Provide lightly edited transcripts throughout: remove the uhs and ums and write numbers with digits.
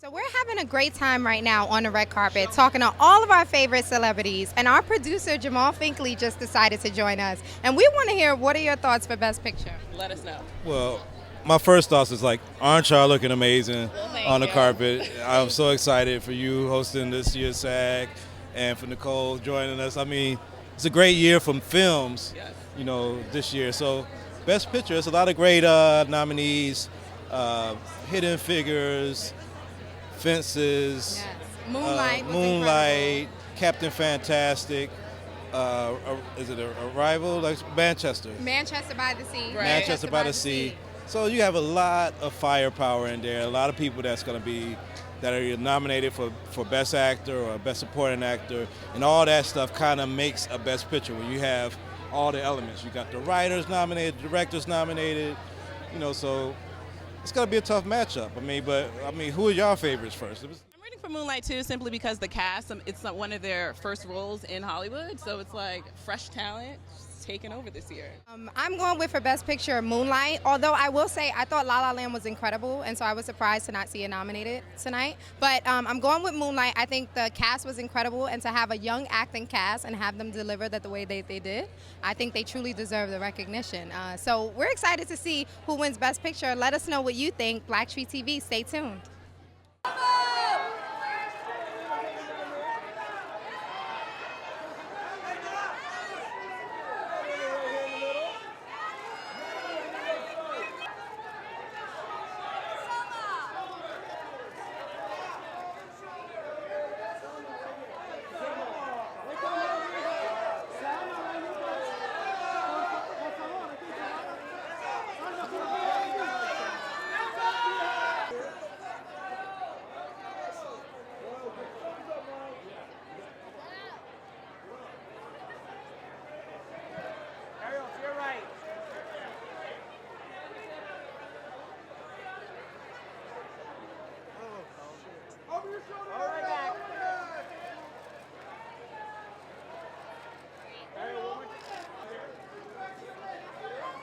So we're having a great time right now on the red carpet talking to all of our favorite celebrities, and our producer Jamal Finkley just decided to join us, and we want to hear what are your thoughts for Best Picture. Let us know. Well, my first thoughts is like, aren't y'all looking amazing on the carpet? I'm so excited for you hosting this year's SAG and for Nicole joining us. I mean, it's a great year from films, you know, this year. So Best Picture, it's a lot of great nominees, Hidden Figures, Fences, Moonlight, Captain Fantastic, is it Arrival? Like Manchester by the Sea. Right. Manchester by the Sea. So you have a lot of firepower in there, a lot of people that are nominated for Best Actor or Best Supporting Actor, and all that stuff kind of makes a Best Picture when you have all the elements. You got the writers nominated, the directors nominated, you know, so it's going to be a tough matchup. I mean, who are y'all favorites first? I'm rooting for Moonlight too, simply because the cast, it's not one of their first roles in Hollywood, so it's like fresh talent taking over this year. I'm going with for Best Picture Moonlight, although I will say I thought La La Land was incredible, and so I was surprised to not see it nominated tonight. But I'm going with Moonlight. I think the cast was incredible, and to have a young acting cast and have them deliver that the way they did, I think they truly deserve the recognition. So we're excited to see who wins Best Picture. Let us know what you think. BlackTreeTV, stay tuned.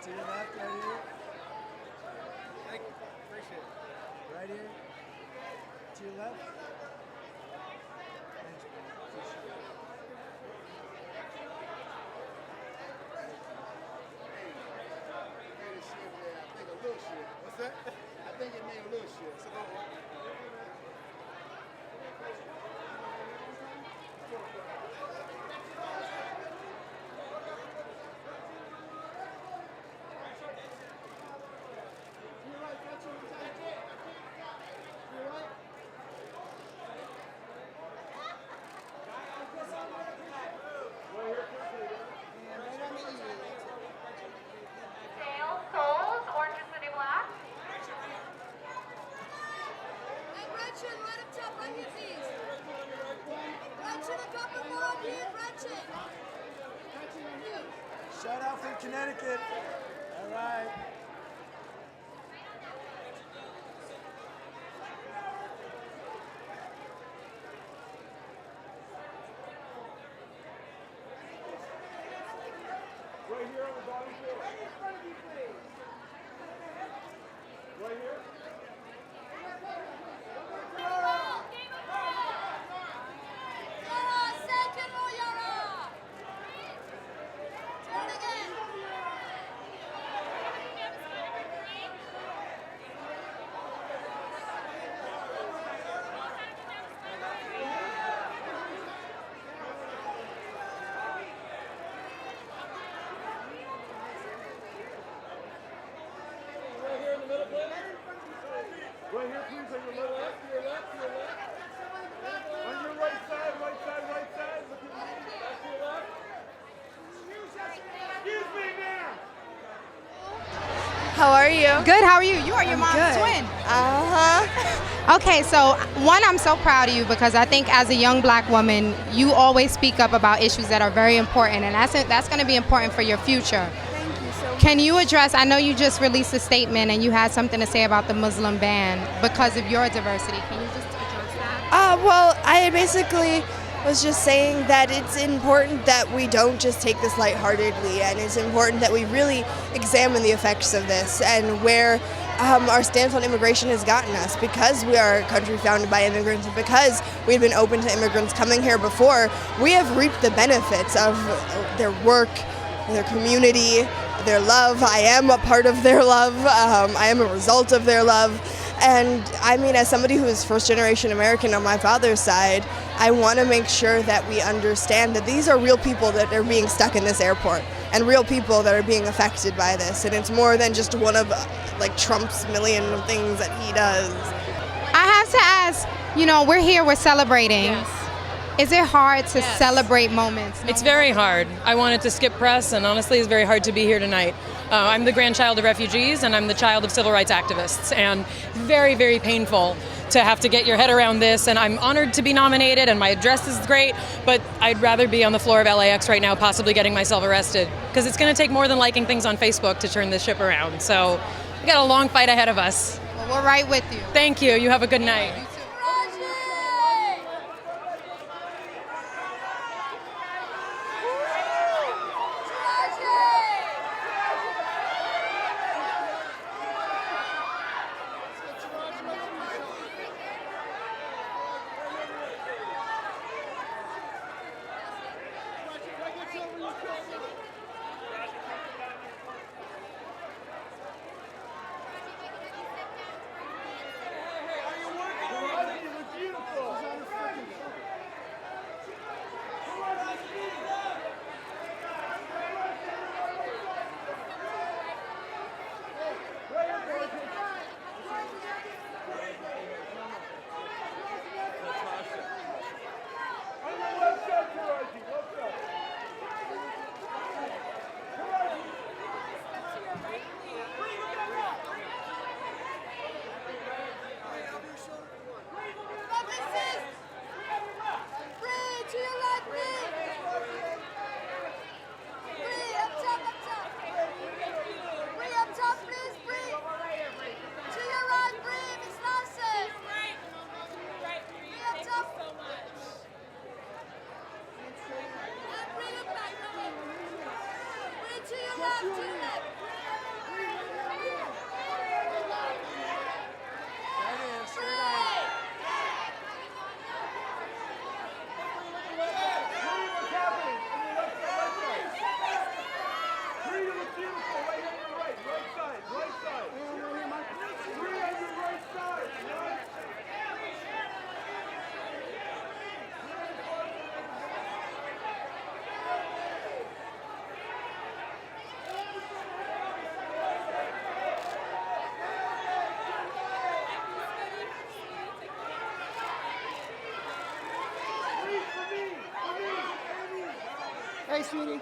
To your left, right here. Thank you. Appreciate it. Right here. To your left. Thanks, man. Appreciate it. I think a little shit. What's that? I think it made a little shit. So shout out from Connecticut. All right. Right here on the bottom floor. Right in front of you, please. Right here. Right here, please, on your left, to your left, to your left. On your right side, right side, right side. Look at me, back to your left. Excuse me, ma'am. How are you? Good, how are you? You are your mom's good. twin. Uh-huh. Okay, so one, I'm so proud of you because I think as a young black woman, you always speak up about issues that are very important, and that's going to be important for your future. Thank you so much. Can you address, I know you just released a statement and you had something to say about the Muslim ban because of your diversity. Can you just address that? Well, I basically was just saying that it's important that we don't just take this lightheartedly, and it's important that we really examine the effects of this and where our stance on immigration has gotten us, because we are a country founded by immigrants and because we've been open to immigrants coming here before. We have reaped the benefits of their work, their community, their love. I am a part of their love. I am a result of their love. And I mean, as somebody who is first-generation American on my father's side, I want to make sure that we understand that these are real people that are being stuck in this airport and real people that are being affected by this. And it's more than just one of like Trump's million things that he does. I have to ask, you know, we're here, we're celebrating. Yes. Is it hard to Yes. celebrate moments? It's very hard. I wanted to skip press, and honestly, it's very hard to be here tonight. I'm the grandchild of refugees, and I'm the child of civil rights activists, and very, very painful to have to get your head around this, and I'm honored to be nominated, and my address is great, but I'd rather be on the floor of LAX right now, possibly getting myself arrested, because it's going to take more than liking things on Facebook to turn this ship around. So we got a long fight ahead of us. Well, we're right with you. Thank you. You have a good night. Hey, sweetie.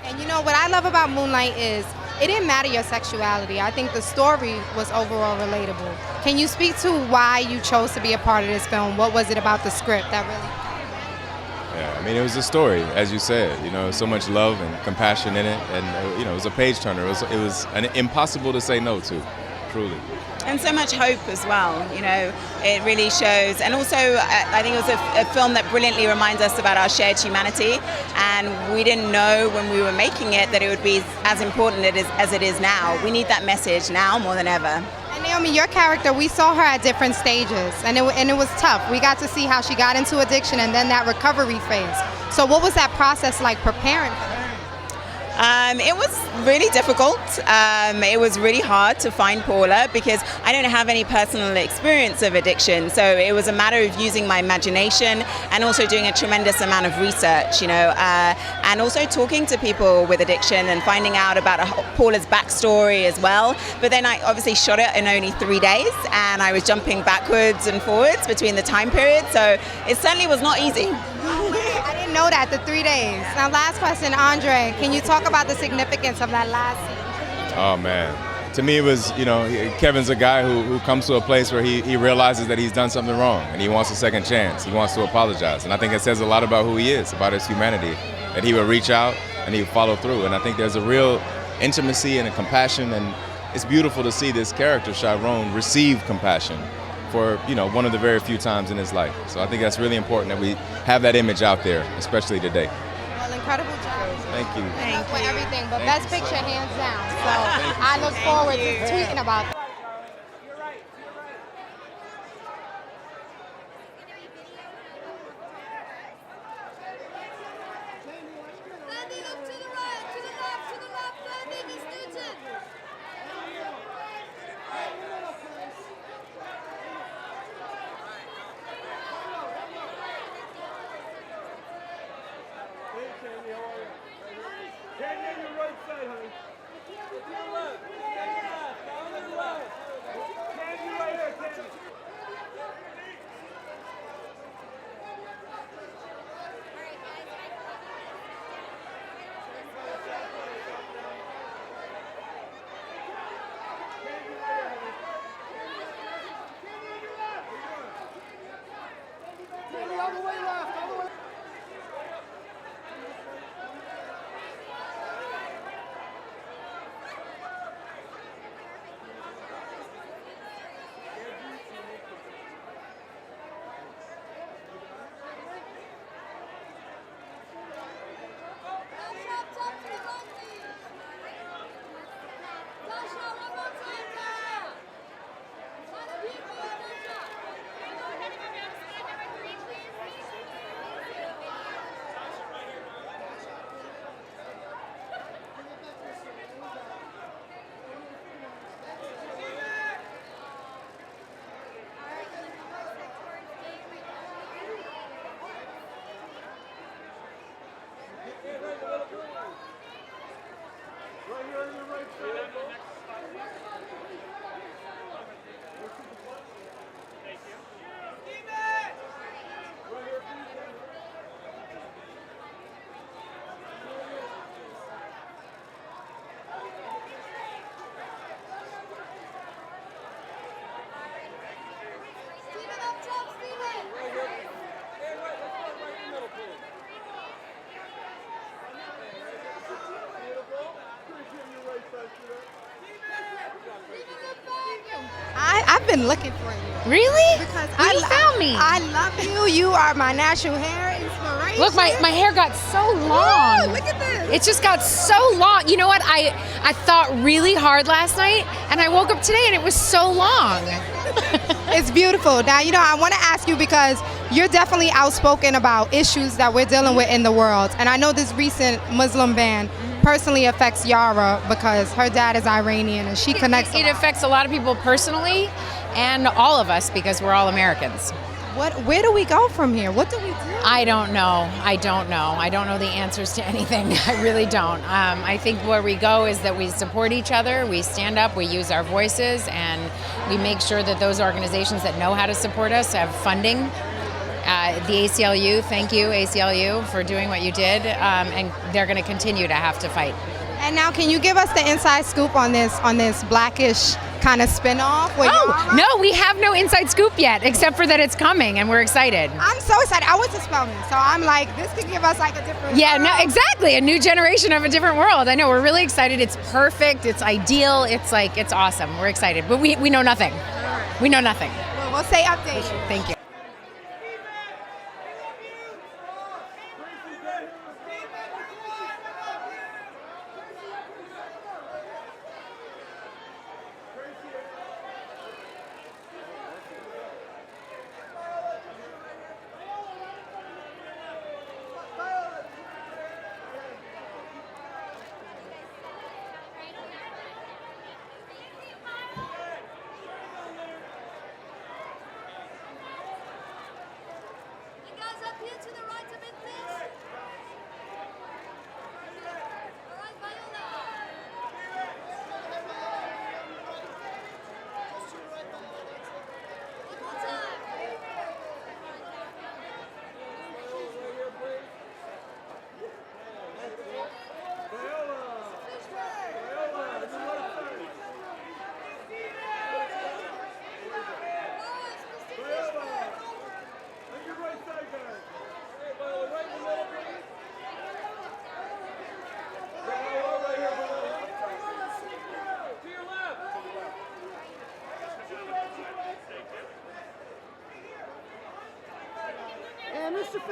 And you know what I love about Moonlight is it didn't matter your sexuality. I think the story was overall relatable. Can you speak to why you chose to be a part of this film? What was it about the script that really? Yeah, I mean, it was a story, as you said. You know, so much love and compassion in it, and you know, it was a page turner. It was impossible to say no to, truly. And so much hope as well, you know, it really shows. And also, I think it was a film that brilliantly reminds us about our shared humanity. And we didn't know when we were making it that it would be as important as it is now. We need that message now more than ever. And Naomi, your character, we saw her at different stages, and it was tough. We got to see how she got into addiction and then that recovery phase. So what was that process like preparing for that? It was really difficult. It was really hard to find Paula because I don't have any personal experience of addiction. So it was a matter of using my imagination and also doing a tremendous amount of research, you know, and also talking to people with addiction and finding out about Paula's backstory as well. But then I obviously shot it in only 3 days and I was jumping backwards and forwards between the time periods. So it certainly was not easy. I didn't know that, the 3 days. Now, last question, Andre, can you talk about the significance of that last scene? Oh man, to me it was, Kevin's a guy who comes to a place where he realizes that he's done something wrong and he wants a second chance. He wants to apologize, and I think it says a lot about who he is, about his humanity, that he would reach out and he would follow through. And I think there's a real intimacy and a compassion, and it's beautiful to see this character, Chiron, receive compassion for one of the very few times in his life. So I think that's really important that we have that image out there, especially today. Well, incredible job. Thank you. Thank you for everything, but Thank Best you. Picture hands down. So I look forward to tweeting about that. Candy, your right side, honey. Candy, right here, Candy. Candy, all the way left, all the way. Right here on your right side. Thank you. Right here, please. I've been looking for you. Really? Because You found me. I love you. You are my natural hair inspiration. Look, my hair got so long. Ooh, look at this. It just got so long. You know what? I thought really hard last night, and I woke up today, and it was so long. It's beautiful. Now, I want to ask you because you're definitely outspoken about issues that we're dealing with in the world. And I know this recent Muslim ban personally affects Yara because her dad is Iranian and she connects a It lot. affects a lot of people personally, and all of us because we're all Americans. Where do we go from here? What do we do? I don't know. I don't know the answers to anything. I really don't. I think where we go is that we support each other, we stand up, we use our voices, and we make sure that those organizations that know how to support us have funding. The ACLU, thank you, ACLU, for doing what you did, and they're going to continue to have to fight. And now, can you give us the inside scoop on this Blackish kind of spinoff? No, we have no inside scoop yet, except for that it's coming, and we're excited. I'm so excited. I went to Spelman, so I'm like, this could give us like a different. Yeah, no, exactly. A new generation of a different world. I know. We're really excited. It's perfect. It's ideal. It's awesome. We're excited, but we know nothing. We know nothing. Well, we'll stay updated. Thank you.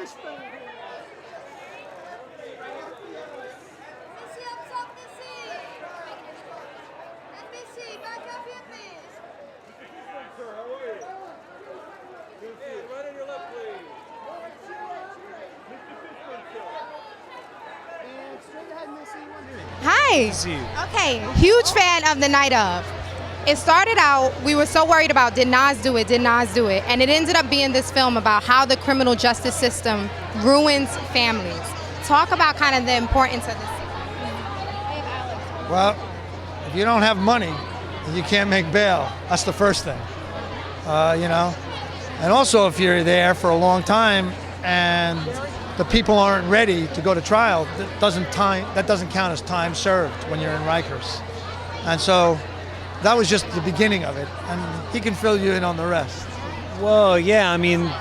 KIRSTEN. Sir, how are you? Good to see you. Right on your left, please. Mr. Fishman, sir. And straight ahead, Missy. One minute. Hi. See you. Okay, huge fan of the night of. It started out, we were so worried about did Nas do it, and it ended up being this film about how the criminal justice system ruins families. Talk about kind of the importance of this. Well, if you don't have money, you can't make bail. That's the first thing. You know, and also if you're there for a long time and the people aren't ready to go to trial, that doesn't count as time served when you're in Rikers. And so that was just the beginning of it, and he can fill you in on the rest. Well, yeah, I mean,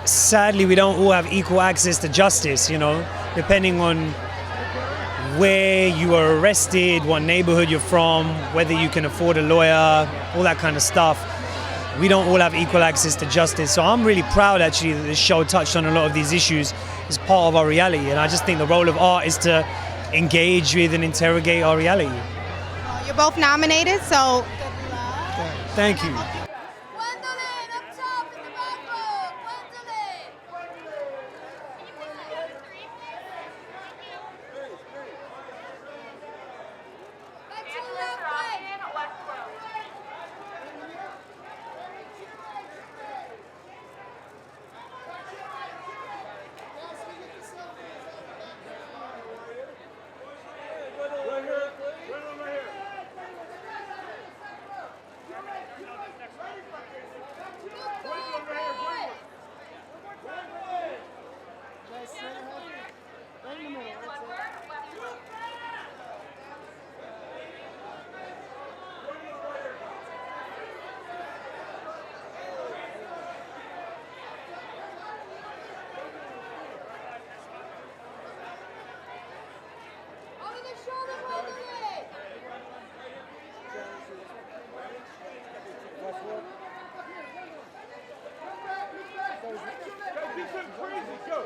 sadly, we don't all have equal access to justice, you know, depending on where you were arrested, what neighborhood you're from, whether you can afford a lawyer, all that kind of stuff. We don't all have equal access to justice. So I'm really proud, actually, that this show touched on a lot of these issues as part of our reality. And I just think the role of art is to engage with and interrogate our reality. You're both nominated, so Thank you. Right here. Right on right here. Guys, straight ahead. Right in the middle. That's it. Don't be so crazy, go.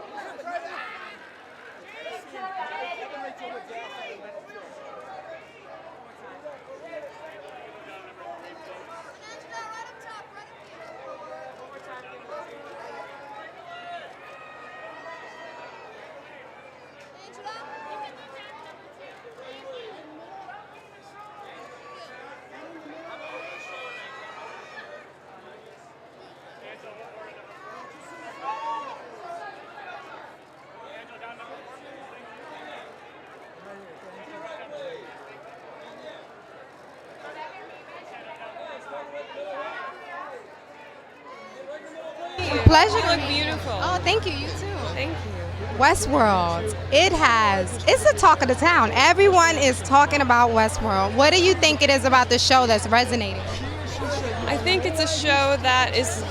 pleasure. You look beautiful. Oh, thank you. You too. Thank you. Westworld. It's the talk of the town. Everyone is talking about Westworld. What do you think it is about the show that's resonating? I think it's a show that is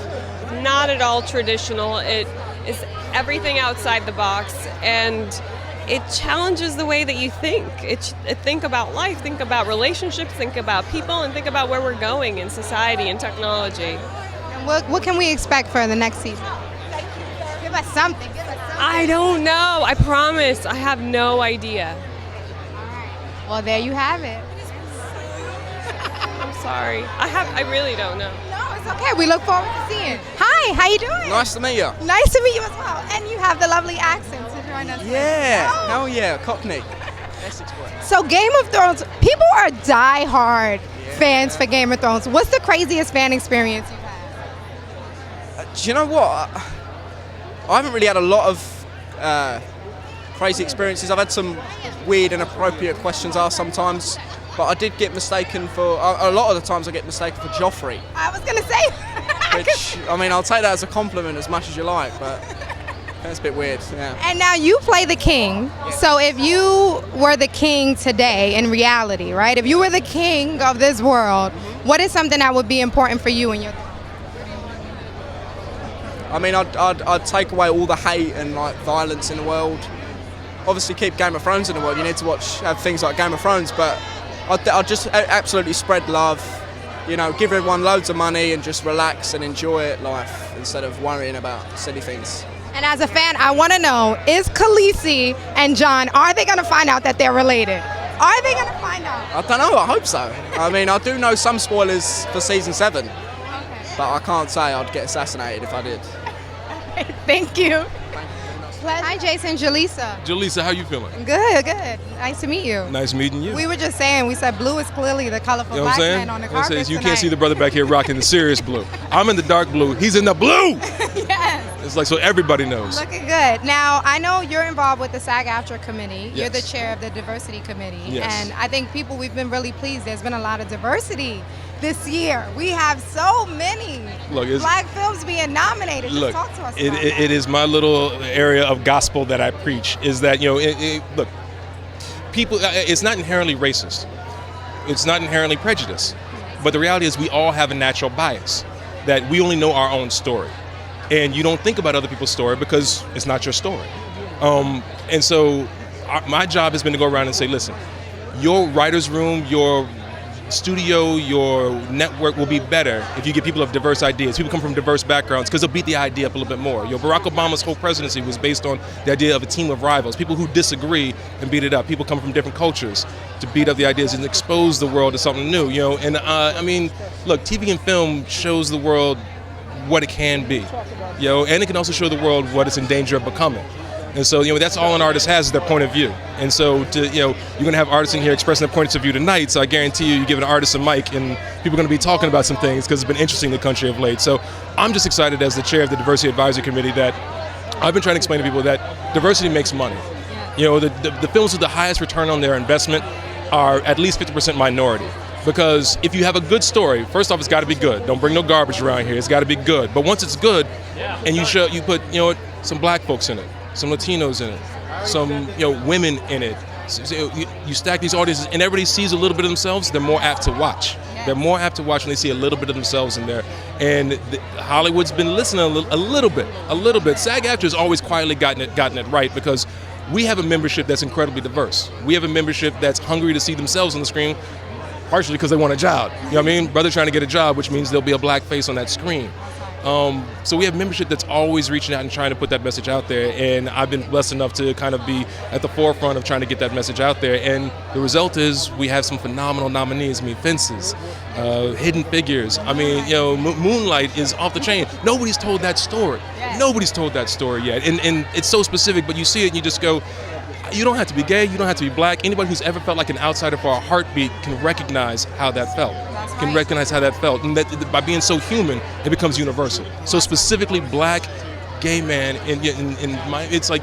not at all traditional. It is everything outside the box, and it challenges the way that you think. Think about life, think about relationships, think about people, and think about where we're going in society and technology. And what can we expect for the next season? Give us something. I don't know. I promise. I have no idea. Well, there you have it. I'm sorry. I really don't know. No, it's okay. We look forward to seeing. Hi, how you doing? Nice to meet you. Nice to meet you as well. And you have the lovely accent to join us. Yeah, Oh. hell yeah, Cockney. Essex boy. So Game of Thrones, people are die-hard fans for Game of Thrones. What's the craziest fan experience you've had? Do you know what? I haven't really had a lot of crazy experiences. I've had some weird and inappropriate questions asked sometimes, but I did get mistaken for, a lot of the times I get mistaken for Joffrey. I was going to say. Which, I mean, I'll take that as a compliment as much as you like, but that's a bit weird, yeah. And now you play the king. So if you were the king today in reality, right? If you were the king of this world, what is something that would be important for you in your? I mean, I'd take away all the hate and like violence in the world. Obviously, keep Game of Thrones in the world. You need to have things like Game of Thrones, but I'd just absolutely spread love. You know, give everyone loads of money and just relax and enjoy life instead of worrying about silly things. And as a fan, I want to know, is Khaleesi and John, are they going to find out that they're related? Are they going to find out? I don't know, I hope so. I mean, I do know some spoilers for season 7, but I can't say I'd get assassinated if I did. Thank you. Hi, Jason. Jaleesa. Jaleesa, how you feeling? Good, good. Nice to meet you. Nice meeting you. We were just saying, we said blue is clearly the colorful You know what black I'm saying? man on the You know what I'm carpet saying? You tonight. can't see the brother back here rocking the serious blue. I'm in the dark blue. He's in the blue. Yes. It's like so everybody knows. Looking good. Now, I know you're involved with the SAG-AFTRA committee. You're the Yes. chair of the diversity committee. Yes. And I think we've been really pleased. There's been a lot of diversity this year. We have so many black films being nominated. Just Look, talk to us it, about it is my little area of gospel that I preach. Is that look, people. It's not inherently racist. It's not inherently prejudiced. But the reality is, we all have a natural bias that we only know our own story, and you don't think about other people's story because it's not your story. And so, my job has been to go around and say, listen, your writer's room, your studio, your network will be better if you get people of diverse ideas. People come from diverse backgrounds because they'll beat the idea up a little bit more. Barack Obama's whole presidency was based on the idea of a team of rivals, people who disagree and beat it up. People come from different cultures to beat up the ideas and expose the world to something new. And I mean, look, TV and film shows the world what it can be, and it can also show the world what it's in danger of becoming. And so, that's all an artist has is their point of view. And so, you're going to have artists in here expressing their points of view tonight. So I guarantee you give an artist a mic and people are going to be talking about some things because it's been interesting in the country of late. So I'm just excited as the chair of the Diversity Advisory Committee that I've been trying to explain to people that diversity makes money. The films with the highest return on their investment are at least 50% minority. Because if you have a good story, first off, it's got to be good. Don't bring no garbage around here. It's got to be good. But once it's good, and you put some black folks in it, some Latinos in it, some women in it. So you stack these audiences, and everybody sees a little bit of themselves. They're more apt to watch. They're more apt to watch when they see a little bit of themselves in there. And Hollywood's been listening a little bit. SAG-AFTRA has always quietly gotten it right because we have a membership that's incredibly diverse. We have a membership that's hungry to see themselves on the screen, partially because they want a job. You know what I mean? Brother trying to get a job, which means there'll be a black face on that screen. So we have membership that's always reaching out and trying to put that message out there, and I've been blessed enough to kind of be at the forefront of trying to get that message out there, and the result is we have some phenomenal nominees. I mean, Fences, Hidden Figures. I mean, Moonlight is off the chain. Nobody's told that story. Nobody's told that story yet, and it's so specific, but you see it and you just go, you don't have to be gay, you don't have to be black. Anybody who's ever felt like an outsider for a heartbeat can recognize how that felt. And that by being so human, it becomes universal. So specifically black, gay man, it's like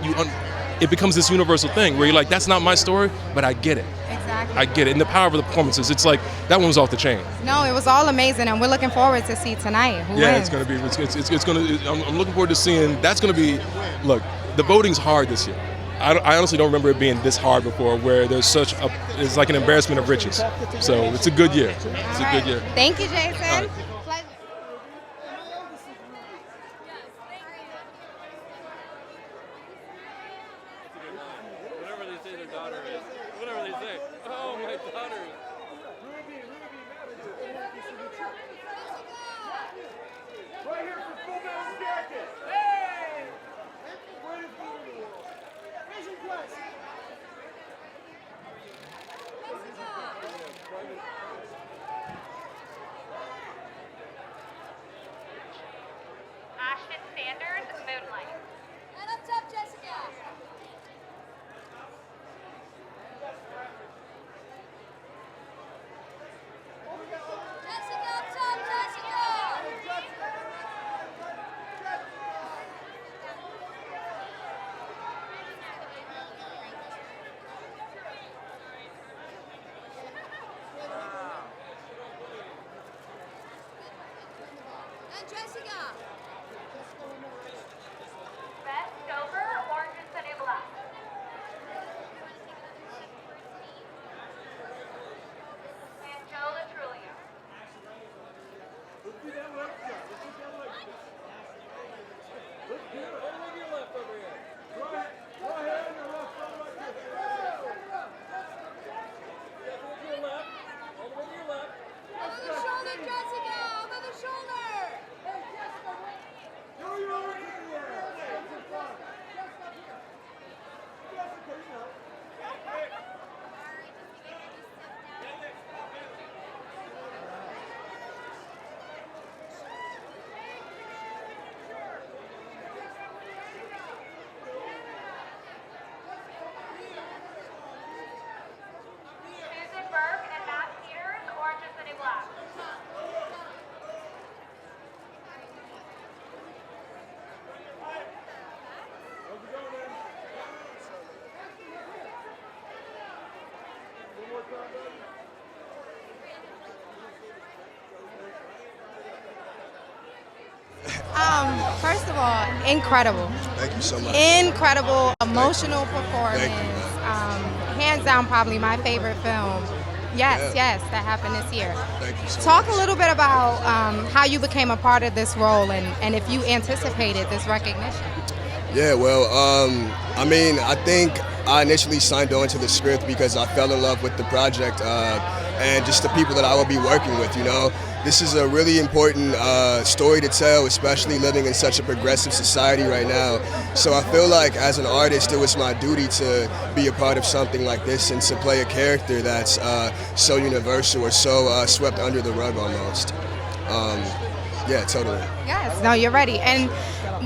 it becomes this universal thing where you're like, that's not my story, but I get it. Exactly. I get it. And the power of the performances, it's like, that one was off the chain. No, it was all amazing, and we're looking forward to see tonight. Who wins? It's going to be, it's going to, I'm looking forward to seeing, that's going to be, look, the voting's hard this year. I honestly don't remember it being this hard before, where there's it's like an embarrassment of riches. So it's a good year. It's a good year. Thank you, Jason. Whatever they say their daughter is. Whatever they say. Oh, my daughter. Right here for Full Metal Jacket. Hey! Raise your glass. Ashton Sanders, Moonlight. And up top, Jessica. Jessica, up top, Jessica. And Jessica. Beth Dover, Orange is the New Black. And Joe Latrulio. Let's do that left shot. Let's do that left shot. Let's do it. All the way to your left over here. Go ahead. Go ahead. Your left front like this. Yeah, go to your left. All the way to your left. Over the shoulder, Jessica. Over the shoulder. Hey, Jessica. Throw your arms in the air. First of all, incredible. Thank you so much. Incredible, emotional performance. Thank you. Hands down, probably my favorite film. Yes, yes, that happened this year. Thank you so Talk much. a little bit about how you became a part of this role and if you anticipated this recognition. Yeah, well, I mean, I think I initially signed on to the script because I fell in love with the project and just the people that I will be working with, you know. This is a really important story to tell, especially living in such a progressive society right now. So I feel like as an artist, it was my duty to be a part of something like this and to play a character that's so universal or so swept under the rug almost. Yeah, totally. Yes, no, you're ready. And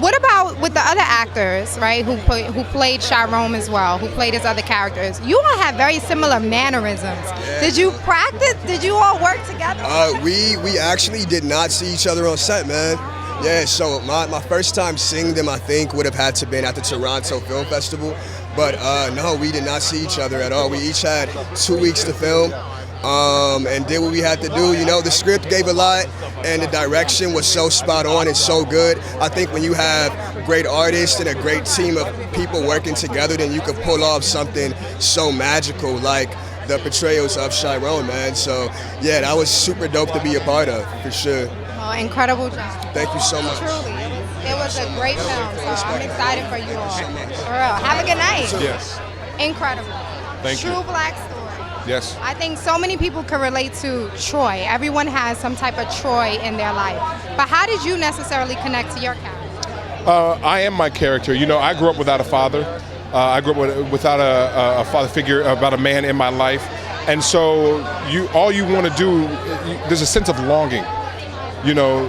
what about with the other actors, right, who played Chiron as well, who played his other characters? You all have very similar mannerisms. Yeah. Did you practice? Did you all work together? We actually did not see each other on set, man. Yeah, so my first time seeing them, I think, would have had to been at the Toronto Film Festival. But no, we did not see each other at all. We each had 2 weeks to film. And did what we had to do. You know, the script gave a lot and the direction was so spot on and so good. I think when you have great artists and a great team of people working together, then you can pull off something so magical like the portrayals of Chiron, man. So yeah, that was super dope to be a part of, for sure. Oh, incredible job. Thank you so much. Truly, it was a great film, so I'm excited for you all. For real. Have a good night. Yes. Incredible. Thank you. True Black story. Yes. I think so many people can relate to Troy. Everyone has some type of Troy in their life. But how did you necessarily connect to your character? I am my character. You know, I grew up without a father. I grew up without a father figure, about a man in my life. And so all you want to do, there's a sense of longing, you know,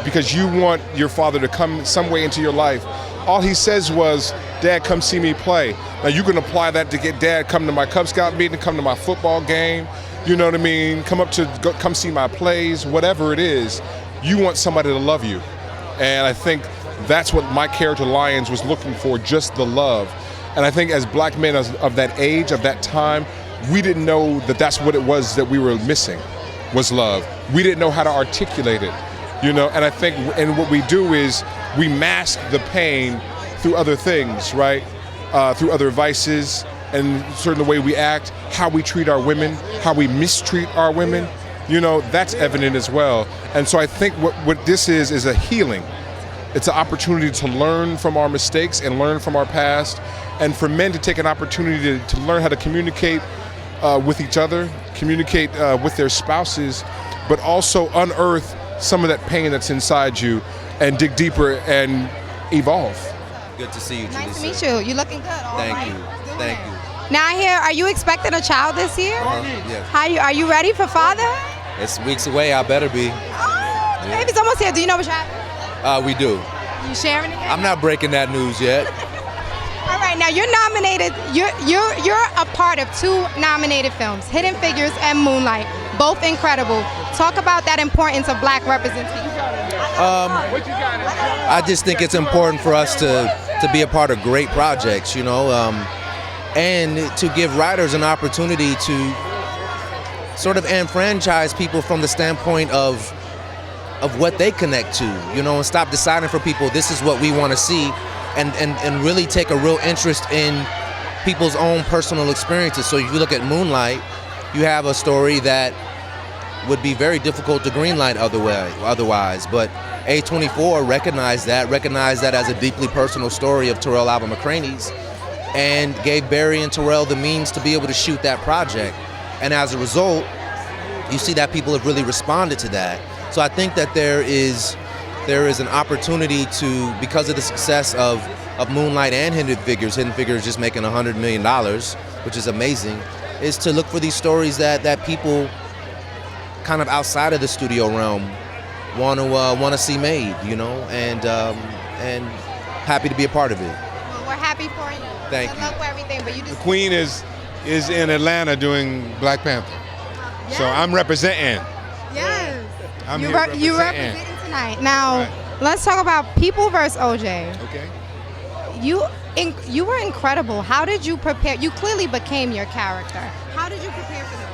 because you want your father to come some way into your life. All he says was, "Dad, come see me play." Now you can apply that to get Dad come to my Cub Scout meeting, come to my football game, you know what I mean? Come see my plays, whatever it is. You want somebody to love you. And I think that's what my character Lyons was looking for, just the love. And I think as black men of that age, of that time, we didn't know that that's what it was that we were missing, was love. We didn't know how to articulate it, you know? And I think, and what we do is we mask the pain through other things, right? Through other vices and certain the way we act, how we treat our women, how we mistreat our women, you know, that's evident as well. And so I think what this is a healing. It's an opportunity to learn from our mistakes and learn from our past, and for men to take an opportunity to learn how to communicate with each other, communicate with their spouses, but also unearth some of that pain that's inside you and dig deeper and evolve. Good to see you, Julissa. Nice to meet you. You're looking good. All Thank right. you. Thank you. Now I hear, are you expecting a child this year? Yes. Are you ready for father? It's weeks away. I better be. Oh, baby's almost here. Do you know what's happening? We do. You sharing it? I'm not breaking that news yet. All right, now you're nominated. You're a part of 2 nominated films, Hidden Figures and Moonlight, both incredible. Talk about that importance of black representation. I just think it's important for us to be a part of great projects, you know, and to give writers an opportunity to sort of enfranchise people from the standpoint of what they connect to, you know, and stop deciding for people this is what we want to see, and really take a real interest in people's own personal experiences. So if you look at Moonlight, you have a story that would be very difficult to greenlight otherwise, but A24 recognized that as a deeply personal story of Terrell Alvin McCraney's, and gave Barry and Terrell the means to be able to shoot that project. And as a result, you see that people have really responded to that. So I think that there is an opportunity to, because of the success of Moonlight and Hidden Figures just making $100 million, which is amazing, is to look for these stories that people kind of outside of the studio realm want to see made, you know, and happy to be a part of it. Well, we're happy for you. Thank Good luck with everything, but you just. The Queen is in Atlanta doing Black Panther, so I'm representing. Yes. I'm you here you representing. representing tonight. Now, let's talk about People vs. OJ. Okay. You were incredible. How did you prepare? You clearly became your character. How did you prepare for that?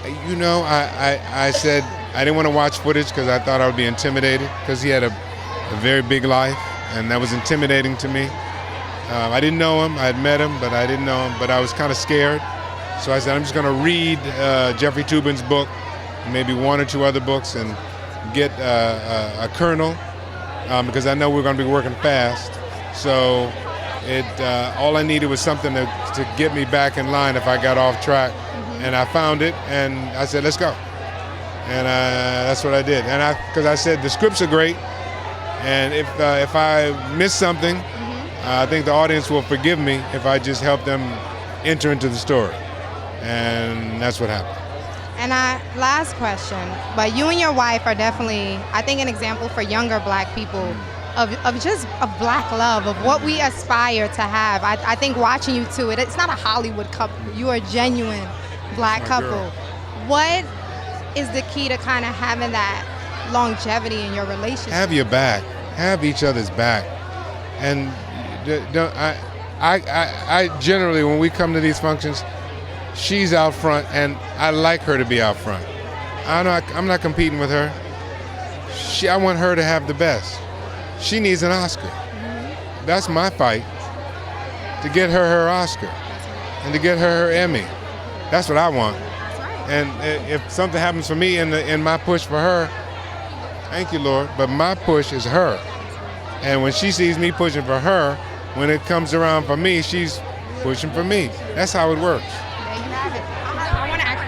You know, I said I didn't want to watch footage because I thought I would be intimidated because he had a very big life, and that was intimidating to me. I didn't know him. I had met him, but I didn't know him. But I was kind of scared. So I said, I'm just going to read Jeffrey Toobin's book, maybe one or two other books, and get a kernel because I know we're going to be working fast. So all I needed was something to get me back in line if I got off track. And I found it, and I said, let's go. And that's what I did. And because I said the scripts are great, and if I miss something, I think the audience will forgive me if I just help them enter into the story. And that's what happened. And last question, but you and your wife are definitely, I think, an example for younger black people of black love, of what we aspire to have. I think watching you two, it's not a Hollywood couple. You are a genuine black couple. What is the key to kind of having that longevity in your relationship? Have your back. Have each other's back. And I generally, when we come to these functions, she's out front, and I like her to be out front. I'm not competing with her. I want her to have the best. She needs an Oscar. That's my fight, to get her Oscar and to get her Emmy. That's what I want. And if something happens for me in my push for her, thank you, Lord, but my push is her. And when she sees me pushing for her, when it comes around for me, she's pushing for me. That's how it works. There you have it. I want to ask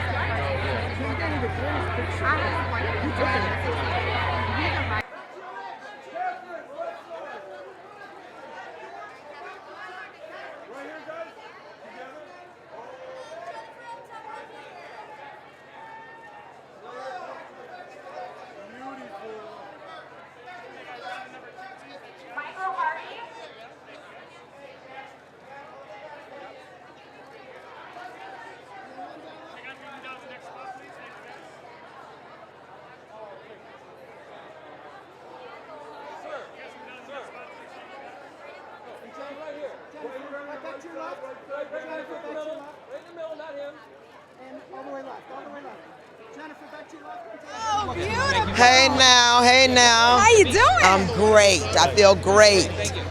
Hey now. How you doing? I'm great. I feel great.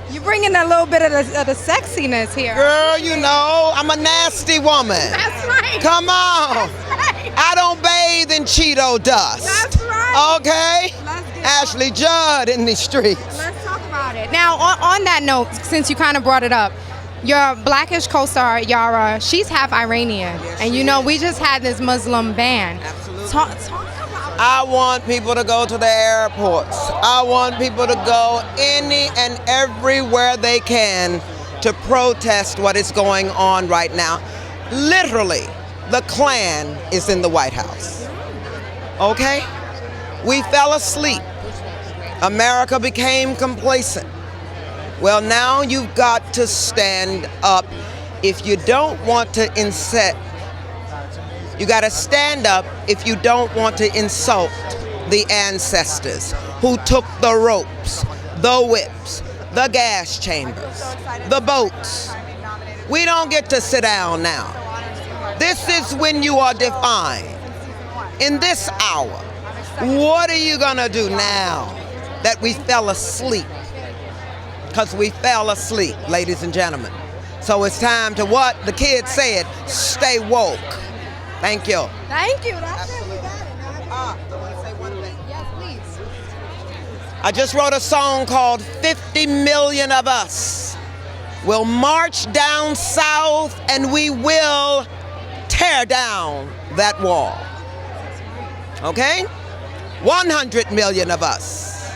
You're bringing a little bit of the sexiness here. Girl, you know, I'm a nasty woman. That's right. Come on. That's right. I don't bathe in Cheeto dust. That's right. Okay? Ashley Judd in the streets. Let's talk about it. Now, on that note, since you kind of brought it up, your Blackish co-star, Yara, she's half Iranian. Yes, and you know, we just had this Muslim ban. Absolutely. Talk about it. I want people to go to the airports. I want people to go any and everywhere they can to protest what is going on right now. Literally, the Klan is in the White House. Okay? We fell asleep. America became complacent. Well, now you've got to stand up. If you don't want to you got to stand up if you don't want to insult the ancestors who took the ropes, the whips, the gas chambers, the boats. We don't get to sit down now. This is when you are defined. In this hour, what are you going to do now that we fell asleep? Because we fell asleep, ladies and gentlemen. So it's time to what? The kids said, stay woke. Thank you. Thank you. That's it. We got it. I want to say one thing. Yes, please. I just wrote a song called 50 Million of Us will march down south and we will tear down that wall. Okay? 100 million of us.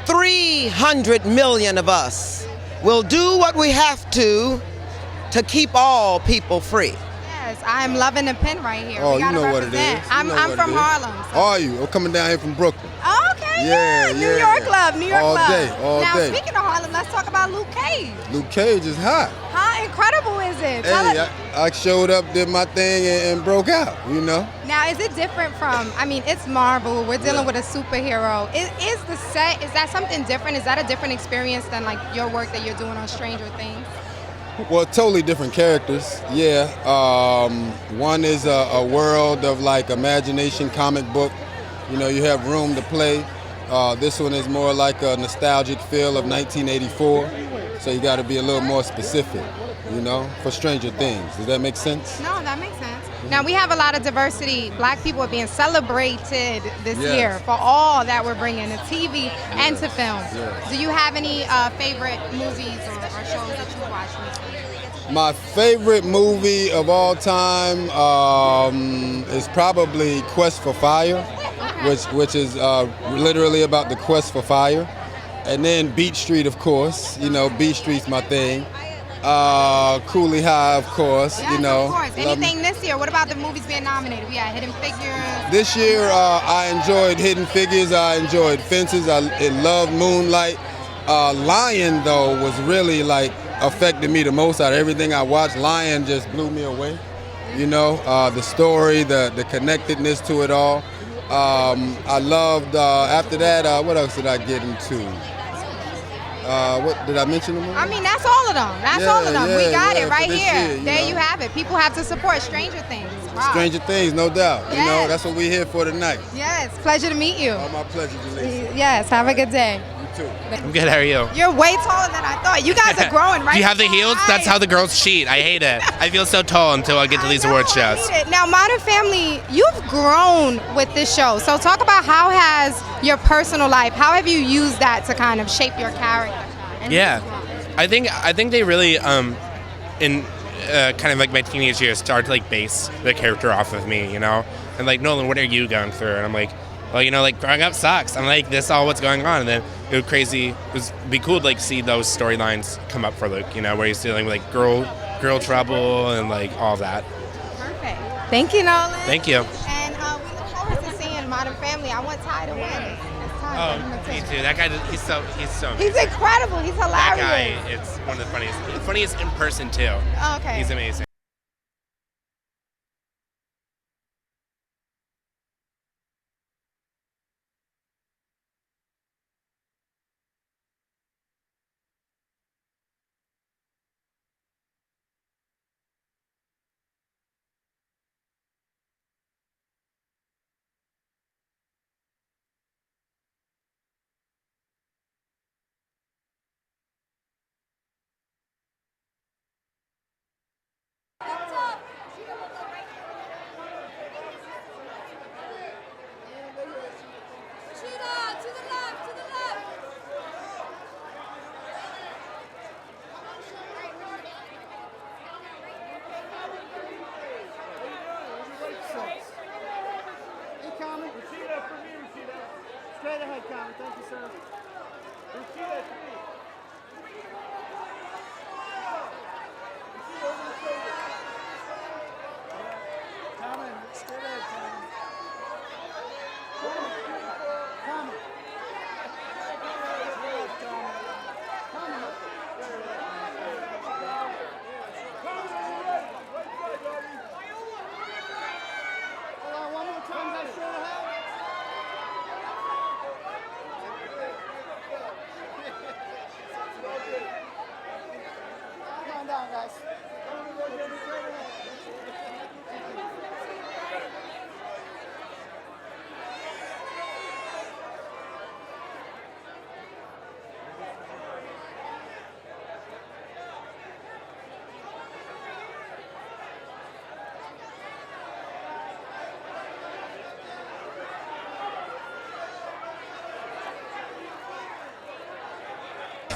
300 million of us will do what we have to keep all people free. I'm loving the pin right here. Oh, you know what it is. I'm from Harlem. So. Are you? I'm coming down here from Brooklyn. Oh, okay, yeah. New York Club, New York all Club. All now, day. Speaking of Harlem, let's talk about Luke Cage. Luke Cage is hot. How incredible is it? Hey, I showed up, did my thing, and broke out, you know? Now, is it different from, I mean, it's Marvel. We're dealing with a superhero. Is the set, is that something different? Is that a different experience than, like, your work that you're doing on Stranger Things? Well, totally different characters. Yeah. One is a world of like imagination comic book. You know, you have room to play. This one is more like a nostalgic feel of 1984. So you got to be a little more specific, you know, for Stranger Things. Does that make sense? No, that makes sense. Now, we have a lot of diversity. Black people are being celebrated this year for all that we're bringing to TV and to film. Yes. Do you have any favorite movies or shows that you watched recently? My favorite movie of all time is probably Quest for Fire, which is literally about the quest for fire. And then Beat Street, of course. You know, Beat Street's my thing. Cooley High, of course. Yes, you know. of course. Anything this year? What about the movies being nominated? We had Hidden Figures. This year, I enjoyed Hidden Figures. I enjoyed Fences. I loved Moonlight. Lion, though, was really like affected me the most out of everything I watched. Lion just blew me away. You know, the story, the connectedness to it all. I loved, after that, what else did I get into? What did I mention them all? I mean, that's all of them. That's all of them. We got it right here. Year, there you have it. People have to support Stranger Things. Wow. Stranger Things, no doubt. Yes. You know, that's what we're here for tonight. Yes, pleasure to meet you. Oh, my pleasure, Jalisa. Yes, have a good day. You too. I'm good, how are you? You're way taller than I thought. You guys are growing, right? Do you have the heels? That's how the girls cheat. I hate it. I feel so tall until I get to these award shows. Now, Modern Family, you've grown with this show. So talk about how has your personal life, how have you used that to kind of shape your character? Yeah, I think they really in kind of like my teenage years started to like base the character off of me, you know, and like Nolan, what are you going through? And I'm like, well, you know, like growing up sucks. I'm like, this is all what's going on, and then it was crazy. It was be cool to like see those storylines come up for Luke, you know, where he's dealing with like girl trouble and like all that. Perfect. Thank you, Nolan. Thank you. And we look forward to seeing Modern Family. I want Ty to win. Oh, me too. That guy, he's so amazing. He's incredible. He's hilarious. That guy, it's one of the funniest in person too. Oh, okay. He's amazing. Straight ahead, Katherine. Thank you, sir. Katherine, straight ahead, Katherine. Katherine. Hold on, one more time, guys. Straight ahead. Come on down, guys.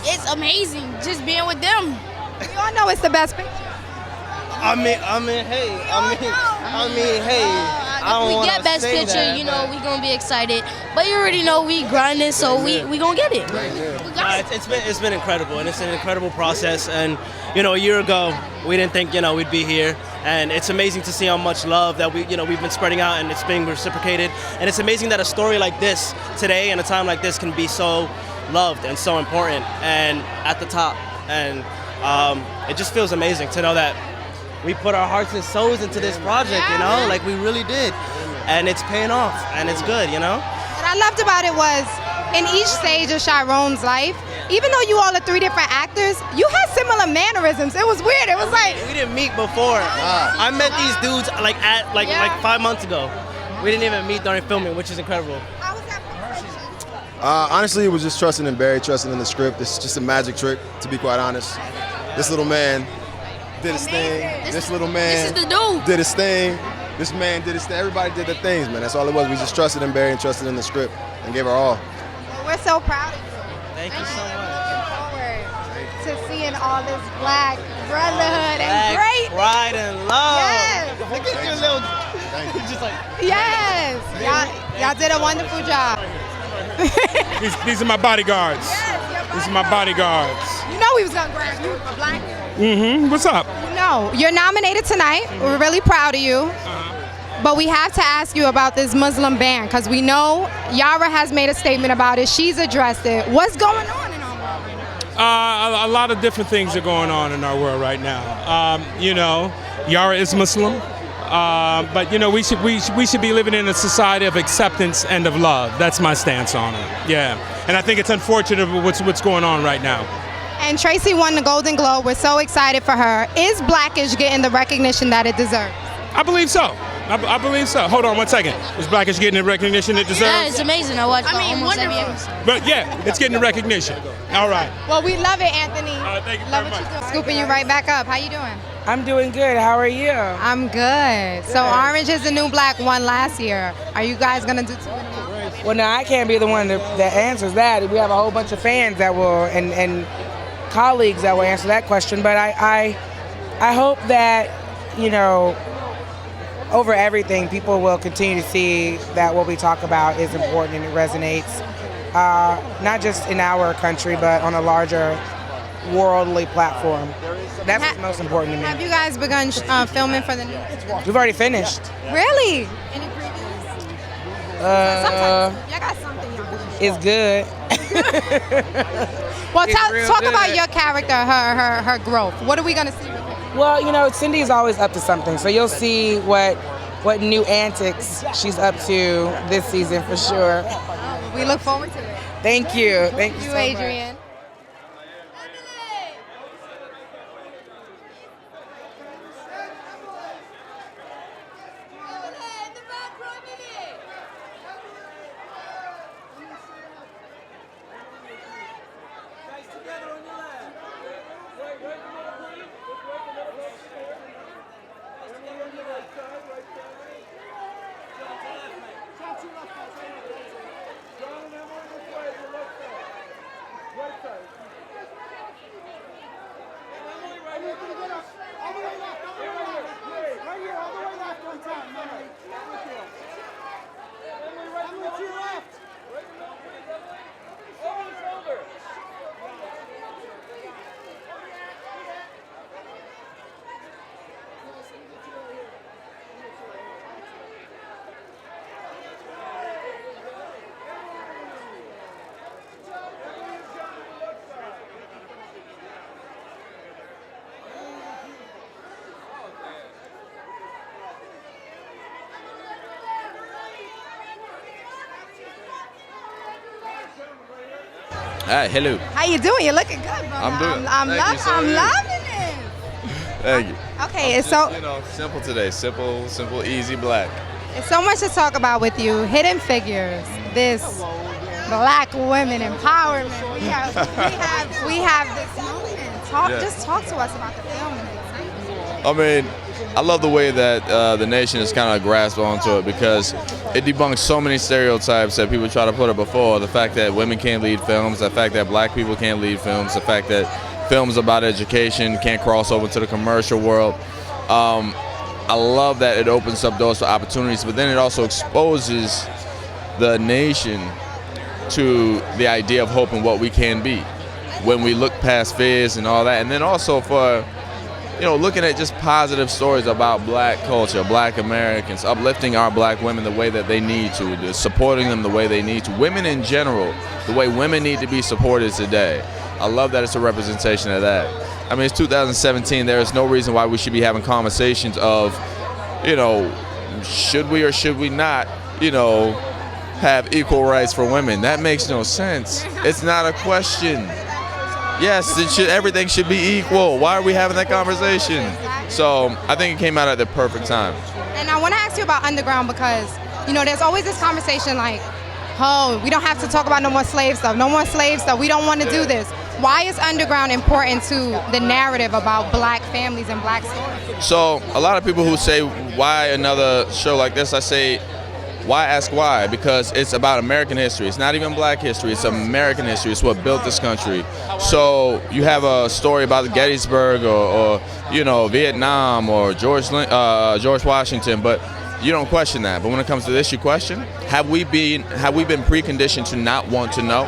It's amazing just being with them. We all know it's the best picture. I mean, hey, I don't we wanna get best say picture, that, you know, we gonna be excited. But you already know we grinding, so we gonna get it. It's been incredible, and it's an incredible process. And you know, a year ago, we didn't think we'd be here, and it's amazing to see how much love that we've been spreading out, and it's being reciprocated. And it's amazing that a story like this today, and a time like this, can be so loved and so important, and at the top. And it just feels amazing to know that we put our hearts and souls into this project, like we really did. And it's paying off, and it's good, What I loved about it was, in each stage of Chiron's life, even though you all are 3 different actors, you had similar mannerisms. It was weird. It was like We didn't meet before. I met these dudes like 5 months ago. We didn't even meet during filming, which is incredible. Honestly, it was just trusting in Barry, trusting in the script. It's just a magic trick, to be quite honest. This little man did his thing. This little man This is the dude. did his thing. This man did his thing. Everybody did their things, man. That's all it was. We just trusted in Barry and trusted in the script and gave our all. we're so proud of you. Thank you so much. Looking forward to seeing all this black brotherhood and Black great. pride and love. Yes. Look at your little. Just like. Yes. Y'all did a wonderful job. These are my bodyguards. These are my bodyguards. You know we was gonna grab you, black. What's up? No, you're nominated tonight. We're really proud of you. But we have to ask you about this Muslim ban because we know Yara has made a statement about it. She's addressed it. What's going on in our world? A lot of different things are going on in our world right now. You know, Yara is Muslim, but you know we should be living in a society of acceptance and of love. That's my stance on it. Yeah, and I think it's unfortunate what's going on right now. And Tracy won the Golden Globe. We're so excited for her. Is Blackish getting the recognition that it deserves? I believe so. I believe so. Hold on one second. Is Blackish getting the recognition it deserves? Yeah, it's amazing. I watch almost every episode. But yeah, it's getting the recognition. All right. Well, we love it, Anthony. Thank you love very what much. you're doing. Scooping you right back up. How you doing? I'm doing good. How are you? I'm good. So Orange is the New Black won last year. Are you guys gonna do 2 in a row? Well, no, I can't be the one that answers that. We have a whole bunch of fans that will and colleagues that will answer that question. But I hope that, you know, over everything, people will continue to see that what we talk about is important and it resonates, not just in our country, but on a larger worldly platform. That's what's most important to me. Have you guys begun filming for the new? We've already finished. Really? Any previews? Sometimes y'all got something y'all can show. It's good. Well, It's real talk good. about your character, her growth. What are we gonna see with her? Well, you know, Cindy's always up to something, so you'll see what new antics she's up to this season for sure. We look forward to it. Thank you. Thank you You, so much. Adrian. Hi, hello. How you doing? You're looking good, brother. I'm doing. I'm Thank you, so loving are it. Thank you. Okay, so You know, simple today. Simple, easy, black. it's so much to talk about with you. Hidden Figures, this black women empowerment. We have this moment. Yeah. Just talk to us about the film and the excitement. I mean, I love the way that the nation has kind of grasped onto it because it debunks so many stereotypes that people try to put up before. The fact that women can't lead films, the fact that black people can't lead films, the fact that films about education can't cross over to the commercial world. I love that it opens up doors for opportunities, but then it also exposes the nation to the idea of hope and what we can be when we look past fears and all that. And then also for, you know, looking at just positive stories about black culture, black Americans, uplifting our black women the way that they need to, supporting them the way they need to. Women in general, the way women need to be supported today. I love that it's a representation of that. I mean, it's 2017. There is no reason why we should be having conversations of, you know, should we or should we not, you know, have equal rights for women. That makes no sense. It's not a question. Yes, everything should be equal. Why are we having that conversation? So I think it came out at the perfect time. And I want to ask you about underground because, you know, there's always this conversation like, oh, we don't have to talk about no more slave stuff. No more slave stuff. We don't want to do this. Why is underground important to the narrative about black families and black stories? So a lot of people who say, why another show like this, I say, why ask why? Because it's about American history. It's not even black history. It's American history. It's what built this country. So you have a story about Gettysburg or you know, Vietnam or George Washington, but you don't question that. But when it comes to this, you question: have we been preconditioned to not want to know?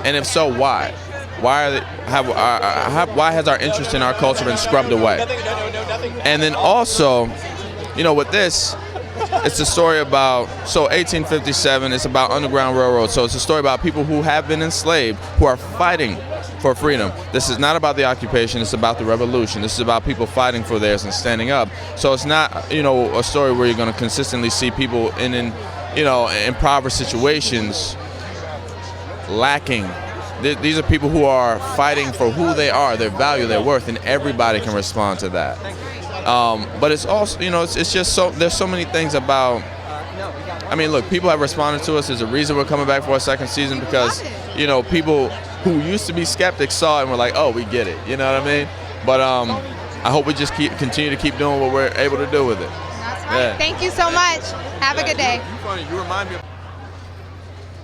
And if so, why? Why has our interest in our culture been scrubbed away? And then also, you know, with this, it's a story about, so 1857, it's about Underground Railroad. So it's a story about people who have been enslaved, who are fighting for freedom. This is not about the occupation, it's about the revolution. This is about people fighting for theirs and standing up. So it's not, you know, a story where you're going to consistently see people in you know, impoverished situations lacking. These are people who are fighting for who they are, their value, their worth, and everybody can respond to that. But it's also, you know, it's just so, there's so many things about, I mean, look, people have responded to us. There's a reason we're coming back for a second season because, you know, people who used to be skeptics saw it and were like, oh, we get it. You know what I mean? But I hope we just continue to keep doing what we're able to do with it. That's right. Yeah. Thank you so much. Have a good day. You remind me of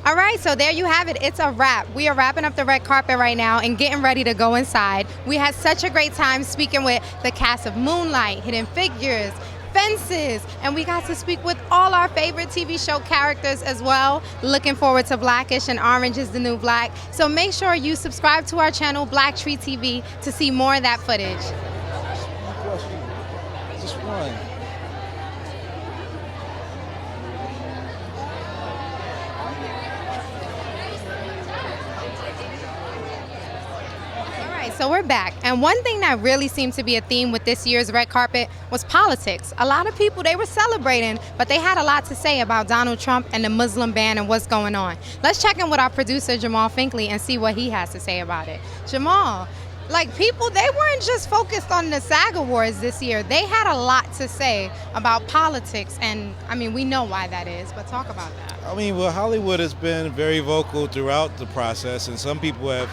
All right, so there you have it. It's a wrap. We are wrapping up the red carpet right now and getting ready to go inside. We had such a great time speaking with the cast of Moonlight, Hidden Figures, Fences, and we got to speak with all our favorite TV show characters as well. Looking forward to Blackish and Orange is the New Black. So make sure you subscribe to our channel, BlackTreeTV, to see more of that footage. Just one. So we're back, and one thing that really seemed to be a theme with this year's red carpet was politics. A lot of people, they were celebrating, but they had a lot to say about Donald Trump and the Muslim ban and what's going on. Let's check in with our producer, Jamal Finkley, and see what he has to say about it. Jamal, like, people, they weren't just focused on the SAG Awards this year. They had a lot to say about politics, and I mean, we know why that is, but talk about that. I mean, well, Hollywood has been very vocal throughout the process, and some people have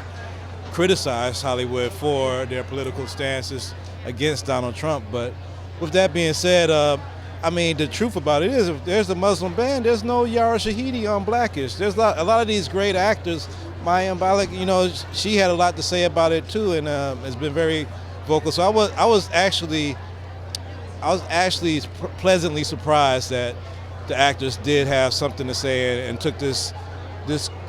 criticized Hollywood for their political stances against Donald Trump. But with that being said, I mean, the truth about it is, if there's a Muslim ban, there's no Yara Shahidi on Blackish. There's a lot of these great actors. Maya Malik, you know, she had a lot to say about it too, and has been very vocal. So I was actually pleasantly surprised that the actors did have something to say and took this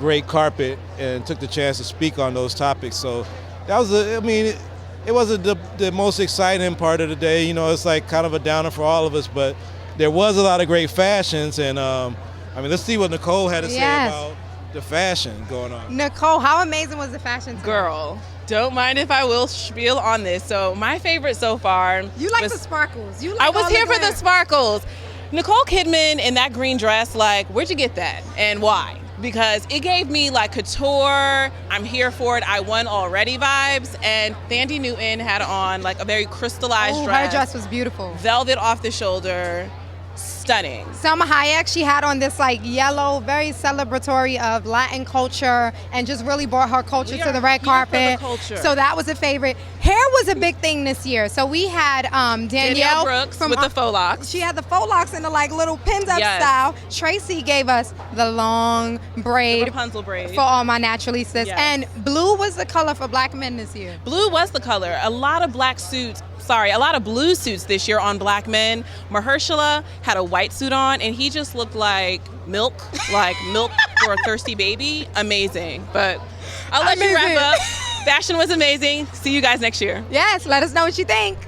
great carpet and took the chance to speak on those topics. So that was, it wasn't the most exciting part of the day. You know, it's like kind of a downer for all of us, but there was a lot of great fashions. And I mean, let's see what Nicole had to say about the fashion going on. Nicole, how amazing was the fashion today? Girl, don't mind if I will spiel on this. So my favorite so far. You like the sparkles. You like I was all here the for the sparkles. Nicole Kidman in that green dress, like, where'd you get that and why? Because it gave me like couture, I'm here for it, I won already vibes. And Thandie Newton had on like a very crystallized dress. Her dress was beautiful. Velvet off the shoulder, stunning. Salma Hayek, she had on this like yellow, very celebratory of Latin culture and just really brought her culture to the red carpet. So that was a favorite. Hair was a big thing this year. So we had Danielle Brooks from with the faux locks. She had the faux locks in the like little pinned up style. Tracy gave us the long braid, the Rapunzel braid for all my naturalistas. And blue was the color for black men this year. Blue was the color. A lot of blue suits this year on black men. Mahershala had a white suit on, and he just looked like milk for a thirsty baby. Amazing. But I'll let you wrap up. Fashion was amazing. See you guys next year. Yes, let us know what you think.